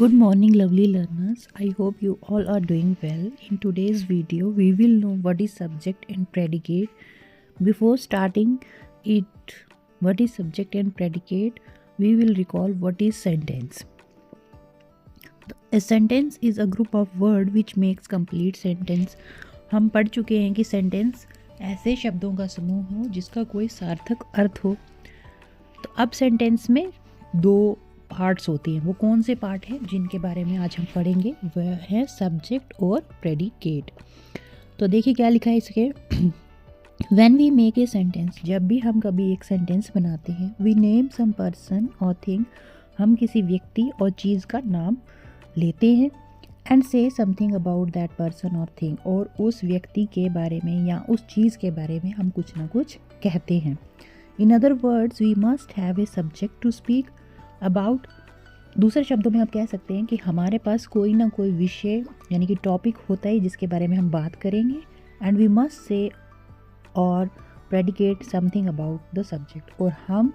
Good morning, lovely learners. I hope you all are doing well. In today's video, we will know what is subject and predicate. Before starting it, what is subject and predicate, we will recall what is sentence. A sentence is a group of word which makes complete sentence. हम पढ़ चुके हैं कि sentence ऐसे शब्दों का समूह हो जिसका कोई सार्थक अर्थ हो। तो अब सेंटेंस में दो पार्ट्स होती हैं। वो कौन से पार्ट हैं जिनके बारे में आज हम पढ़ेंगे? वह है सब्जेक्ट और प्रेडिकेट। तो देखिए क्या लिखा है इसके। When we make a sentence, जब भी हम कभी एक सेंटेंस बनाते हैं, वी नेम सम पर्सन और थिंग, हम किसी व्यक्ति और चीज़ का नाम लेते हैं, एंड से समथिंग अबाउट दैट पर्सन और थिंग, और उस व्यक्ति के बारे में या उस चीज़ के बारे में हम कुछ ना कुछ कहते हैं। In other words we must have a subject to speak about. दूसरे शब्दों में आप कह सकते हैं कि हमारे पास कोई ना कोई विषय यानी कि टॉपिक होता है जिसके बारे में हम बात करेंगे, एंड वी मस्ट से और predicate something about the subject, और हम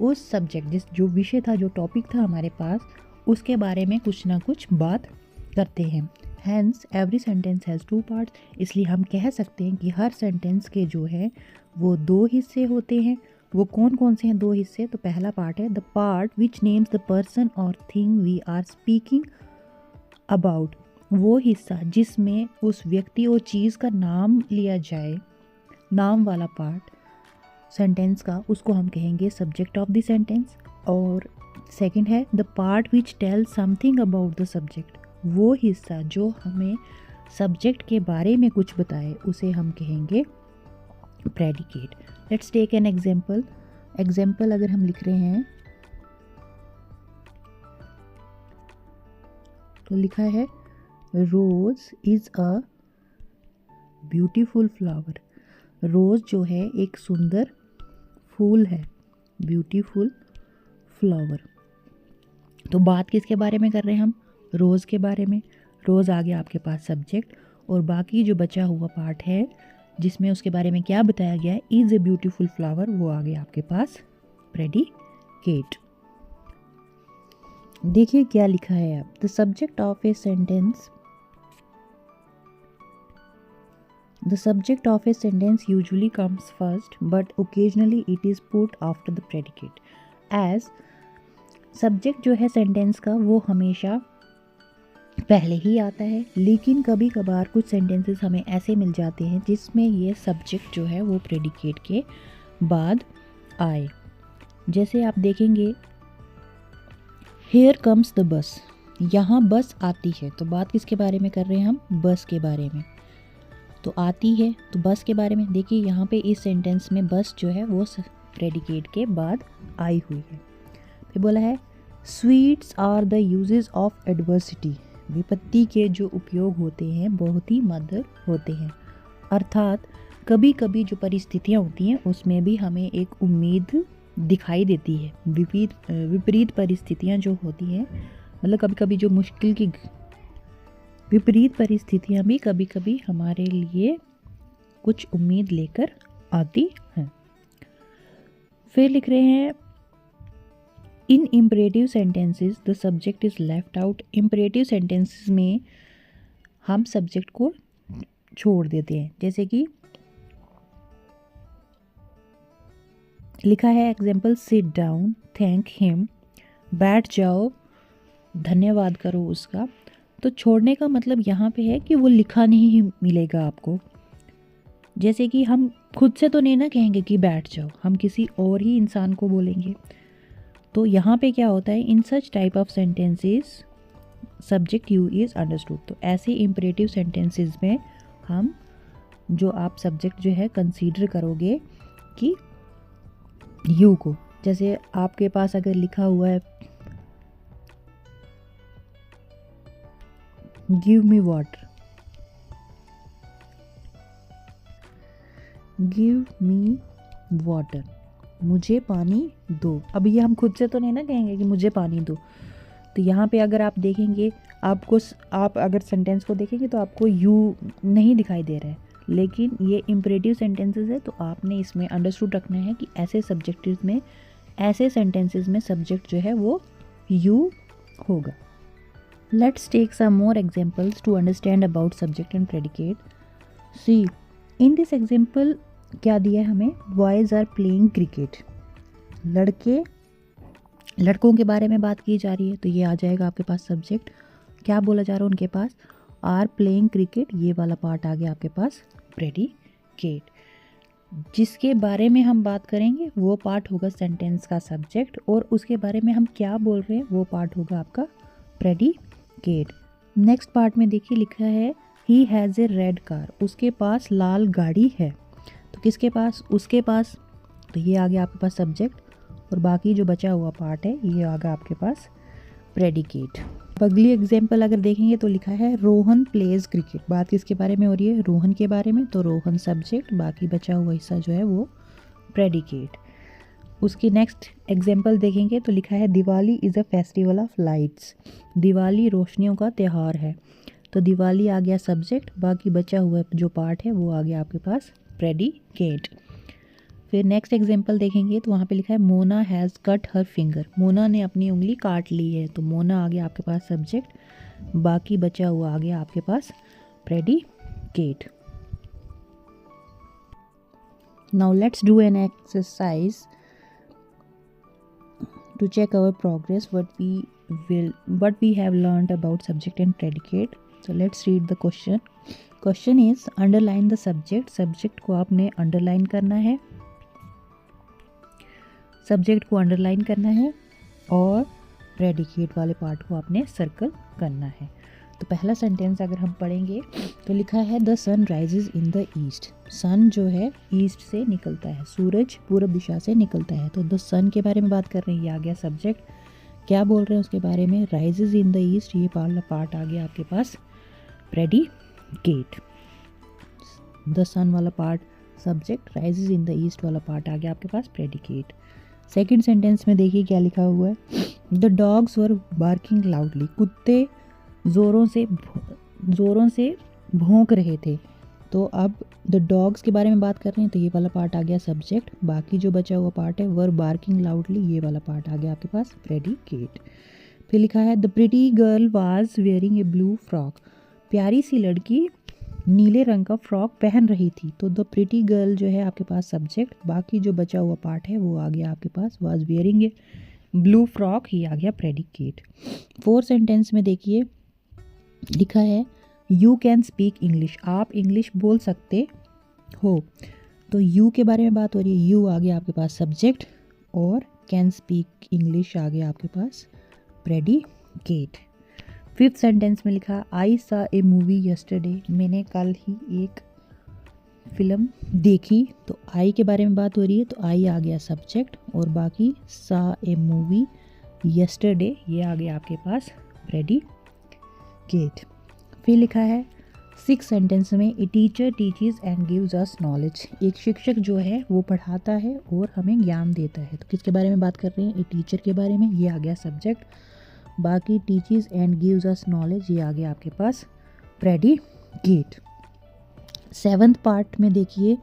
उस सब्जेक्ट जो विषय था, जो टॉपिक था हमारे पास, उसके बारे में कुछ ना कुछ बात करते हैं। Hence every sentence has two parts, इसलिए हम कह सकते हैं कि हर सेंटेंस के जो है वो दो हिस्से होते हैं। वो कौन कौन से हैं दो हिस्से? तो पहला पार्ट है the part which names the person और thing we are speaking about, वो हिस्सा जिसमें उस व्यक्ति और चीज़ का नाम लिया जाए, नाम वाला पार्ट सेंटेंस का, उसको हम कहेंगे सब्जेक्ट ऑफ द सेंटेंस। और सेकंड है the part which tell something about the subject, वो हिस्सा जो हमें सब्जेक्ट के बारे में कुछ बताए, उसे हम कहेंगे predicate. Let's take an example अगर हम लिख रहे हैं तो लिखा है rose is a beautiful flower. Rose जो है एक सुंदर फूल है, ब्यूटीफुल फ्लावर। तो बात किसके बारे में कर रहे हैं हम? रोज़ के बारे में। रोज़ आ गया आपके पास सब्जेक्ट, और बाकी जो बचा हुआ पार्ट है जिसमें उसके बारे में क्या बताया गया है, इज़ ए ब्यूटीफुल फ्लावर, वो आ गया आपके पास प्रेडिकेट। देखिए क्या लिखा है अब। The subject of a sentence usually comes first, but occasionally it is put after the predicate. As subject जो है सेंटेंस का वो हमेशा पहले ही आता है, लेकिन कभी कभार कुछ सेंटेंसेस हमें ऐसे मिल जाते हैं जिसमें ये सब्जेक्ट जो है वो प्रेडिकेट के बाद आए। जैसे आप देखेंगे हियर कम्स द बस, यहाँ बस आती है। तो बात किसके बारे में कर रहे हैं हम? बस के बारे में। तो आती है तो बस के बारे में। देखिए यहाँ पे इस सेंटेंस में बस जो है वो प्रेडिकेट के बाद आई हुई है। फिर बोला है sweets are the uses of adversity, विपत्ति के जो उपयोग होते हैं बहुत ही मधुर होते हैं। अर्थात कभी कभी जो परिस्थितियाँ होती हैं उसमें भी हमें एक उम्मीद दिखाई देती है। विपरीत परिस्थितियाँ जो होती हैं, मतलब कभी कभी जो मुश्किल की विपरीत परिस्थितियाँ भी कभी कभी हमारे लिए कुछ उम्मीद लेकर आती हैं। फिर लिख रहे हैं in imperative sentences the subject is left out. Imperative sentences में हम सब्जेक्ट को छोड़ देते हैं। जैसे कि लिखा है example sit down, thank him, बैठ जाओ, धन्यवाद करो उसका। तो छोड़ने का मतलब यहाँ पे है कि वो लिखा नहीं मिलेगा आपको। जैसे कि हम खुद से तो नहीं ना कहेंगे कि बैठ जाओ, हम किसी और ही इंसान को बोलेंगे। तो यहाँ पे क्या होता है, in such type of sentences subject you is understood. तो ऐसे इम्परेटिव सेंटेंसेस में हम जो आप सब्जेक्ट जो है कंसीडर करोगे कि यू को। जैसे आपके पास अगर लिखा हुआ है give me water, give me water, मुझे पानी दो। अब ये हम खुद से तो नहीं ना कहेंगे कि मुझे पानी दो। तो यहाँ पे अगर आप देखेंगे, आप अगर सेंटेंस को देखेंगे तो आपको यू नहीं दिखाई दे रहा है, लेकिन ये इम्परेटिव सेंटेंसेस है। तो आपने इसमें अंडरस्टूड रखना है कि ऐसे सेंटेंसेस में सब्जेक्ट जो है वो यू होगा। Let's take some more examples to understand about subject and predicate. See, in this example क्या दिया है हमें, बॉयज आर प्लेइंग क्रिकेट, लड़कों के बारे में बात की जा रही है, तो ये आ जाएगा आपके पास सब्जेक्ट। क्या बोला जा रहा है उनके पास, आर प्लेइंग क्रिकेट, ये वाला पार्ट आ गया आपके पास प्रेडिकेट। जिसके बारे में हम बात करेंगे वो पार्ट होगा सेंटेंस का सब्जेक्ट, और उसके बारे में हम क्या बोल रहे हैं वो पार्ट होगा आपका प्रेडिकेट। नेक्स्ट पार्ट में देखिए लिखा है he has a red car, उसके पास लाल गाड़ी है। तो किसके पास, उसके पास, तो ये आ गया आपके पास सब्जेक्ट, और बाकी जो बचा हुआ पार्ट है ये आ गया आपके पास प्रेडिकेट। अगली एग्जाम्पल अगर देखेंगे तो लिखा है रोहन प्लेज क्रिकेट, बात किसके बारे में हो रही है, रोहन के बारे में, तो रोहन सब्जेक्ट, बाकी बचा हुआ हिस्सा जो है वो प्रेडिकेट। उसकी नेक्स्ट एग्जाम्पल देखेंगे तो लिखा है Diwali is a festival of lights, Diwali रोशनियों का त्यौहार है, तो दिवाली आ गया सब्जेक्ट, बाकी बचा हुआ जो पार्ट है वो आ गया आपके पास प्रेडिकेट। फिर नेक्स्ट एग्जांपल देखेंगे तो वहाँ पे लिखा है Mona has cut her finger, Mona ने अपनी उंगली काट ली है, तो मोना आ गया आपके पास सब्जेक्ट, बाकी बचा हुआ आ गया आपके पास predicate. Now let's do an exercise to check our progress, what we have learned about subject and predicate. So let's read the question. Question is underline the subject, subject को आपने underline करना है, subject को underline करना है, और predicate वाले part को आपने सर्कल करना है। तो पहला सेंटेंस अगर हम पढ़ेंगे तो लिखा है the sun rises in the east, sun जो है ईस्ट से निकलता है, सूरज पूरब दिशा से निकलता है, तो द सन के बारे में बात कर रहे हैं, ये आ गया सब्जेक्ट। क्या बोल रहे हैं उसके बारे में, राइजेज इन द ईस्ट, ये वाला पार्ट आ गया आपके पास प्रेडिकेट। द सन वाला part subject, rises in the east वाला पार्ट आ गया आपके पास प्रेडिकेट। सेकेंड सेंटेंस में देखिए क्या लिखा हुआ है, the dogs were barking loudly, कुत्ते ज़ोरों से भौंक रहे थे, तो अब द डॉग्स के बारे में बात कर रहे हैं, तो ये वाला पार्ट आ गया सब्जेक्ट, बाकी जो बचा हुआ पार्ट है वर बार्किंग लाउडली, ये वाला पार्ट आ गया आपके पास प्रेडिकेट। फिर लिखा है the pretty girl was wearing a blue frock, प्यारी सी लड़की नीले रंग का फ्रॉक पहन रही थी, तो द प्रिटी गर्ल जो है आपके पास सब्जेक्ट, बाकी जो बचा हुआ पार्ट है वो आ गया आपके पास was wearing a blue frock, ये आ गया प्रेडिकेट। फोर्थ सेंटेंस में देखिए लिखा है यू कैन स्पीक इंग्लिश, आप इंग्लिश बोल सकते हो, तो यू के बारे में बात हो रही है, यू आ गया आपके पास सब्जेक्ट, और कैन स्पीक इंग्लिश आ गया आपके पास प्रेडिकेट। फिफ्थ सेंटेंस में लिखा आई सा ए मूवी यस्टरडे, मैंने कल ही एक फिल्म देखी, तो आई के बारे में बात हो रही है, तो आई आ गया सब्जेक्ट, और बाकी सा ए मूवी यस्टरडे, ये आ गया आपके पास प्रेडिकेट। फिर लिखा है सिक्स सेंटेंस में a teacher teaches and gives us knowledge, एक शिक्षक जो है वो पढ़ाता है और हमें ज्ञान देता है, तो किसके बारे में बात कर रहे हैं, ए टीचर के बारे में, ये आ गया सब्जेक्ट, बाकी teaches and gives us knowledge, ये आ गया आपके पास प्रेडिकेट। सेवंथ पार्ट में देखिए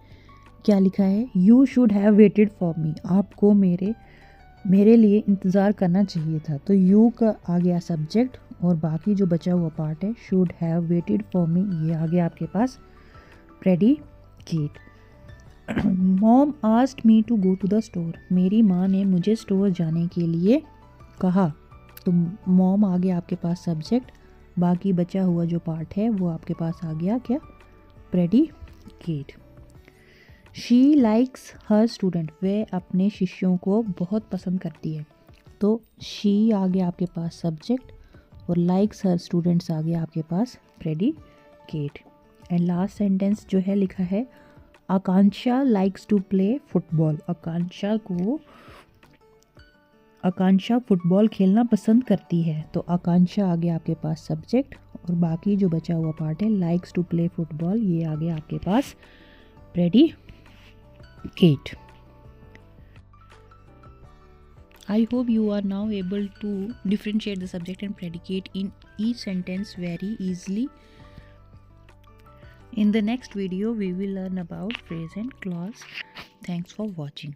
क्या लिखा है, you should have waited for मी, आपको मेरे लिए इंतज़ार करना चाहिए था, तो यू का आ गया सब्जेक्ट, और बाकी जो बचा हुआ पार्ट है should have waited for me, ये आ गया आपके पास predicate. Mom asked me to go to the store, मेरी माँ ने मुझे स्टोर जाने के लिए कहा, तो मॉम आ गया आपके पास सब्जेक्ट, बाकी बचा हुआ जो पार्ट है वो आपके पास आ गया क्या predicate. She likes her student, वह अपने शिष्यों को बहुत पसंद करती है, तो शी आ गया आपके पास सब्जेक्ट, और लाइक्स हर स्टूडेंट्स आ गया आपके पास प्रेडिकेट। एंड लास्ट सेंटेंस जो है लिखा है Akanksha likes to play football, Akanksha football खेलना पसंद करती है, तो आकांक्षा आ गया आपके पास सब्जेक्ट, और बाकी जो बचा हुआ पार्ट है लाइक्स टू प्ले फुटबॉल, ये आ गया आपके पास predicate. I hope you are now able to differentiate the subject and predicate in each sentence very easily. In the next video, we will learn about phrase and clause. Thanks for watching.